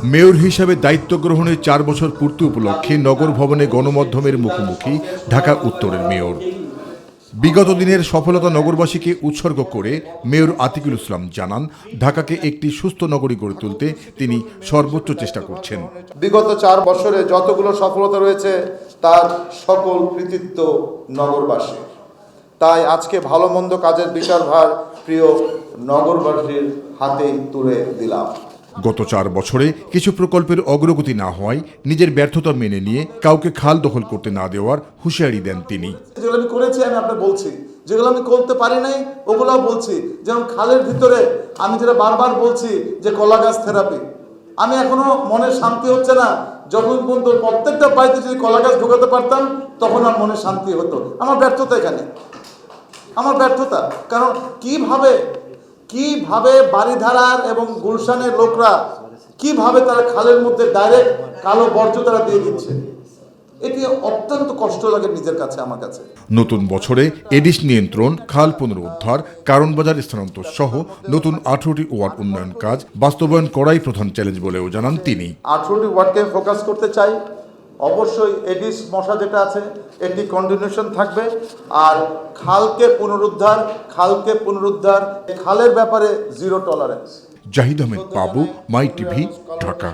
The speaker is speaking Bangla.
মেয়র হিসাবে দায়িত্ব গ্রহণের 4 বছর পূর্তি উপলক্ষে নগর ভবনে গণমাধ্যমের মুখোমুখি ঢাকা উত্তরের মেয়র। বিগত দিনের সফলতা নগরবাসীকে উৎসর্গ করে মেয়র আতিকুল ইসলাম জানান, ঢাকাকে একটি সুস্থ নগরী গড়ে তুলতে তিনি সর্বোচ্চ চেষ্টা করছেন। বিগত 4 বছরে যতগুলো সফলতা রয়েছে তার সকল কৃতিত্ব নগরবাসী। তাই আজকে ভালো মন্দ কাজের বিচারভার প্রিয় নগরবাসীর হাতেই তুলে দিলাম। গত 4 বছরে কিছু প্রকল্পের অগ্রগতি না হওয়ায় নিজের ব্যর্থতা মেনে নিয়ে কাউকে খাল দখল করতে না দেওয়ার হুঁশিয়ারি দেন তিনি। যেগুলো আমি করেছি আমি আপনাকে বলছি, যেগুলো আমি করতে পারি নাই ওগুলোও বলছি। যেমন খালের ভিতরে আমি যেটা বারবার বলছি যে কলা গাছ থেরাপি, আমি এখনো মনে শান্তি হচ্ছে না যখন পর্যন্ত প্রত্যেকটা বাড়িতে যদি কলা গাছ ঢোকাতে পারতাম তখন আমার মনে শান্তি হতো। আমার ব্যর্থতা এখানে, আমার ব্যর্থতা। কারণ কিভাবে বাড়িধারার এবং গুলশানের লোকরা কিভাবে তারা খালের মধ্যে ডাইরেক্ট কালো বর্জ্য তারা দিয়ে দিচ্ছে, এটি অত্যন্ত কষ্ট লাগে নিজের কাছে, আমার কাছে। নতুন বছরে এডিস নিয়ন্ত্রণ, খাল পুনরুদ্ধার, কারণ বাজার স্থানান্তর সহ নতুন 18টি ওয়ার্ড উন্নয়ন কাজ বাস্তবায়ন করাই প্রধান চ্যালেঞ্জ বলেও জানান তিনি। 18টি ওয়ার্ডকে ফোকাস করতে চাই। অবশ্যই এডিস মশা যেটা আছে এটি কন্টিনিউশন থাকবে। আর খালকে পুনরুদ্ধার খালের ব্যাপারে জিরো টলারেন্স। জাহিদ আহমেদ বাবু, মাই টিভি, ঢাকা।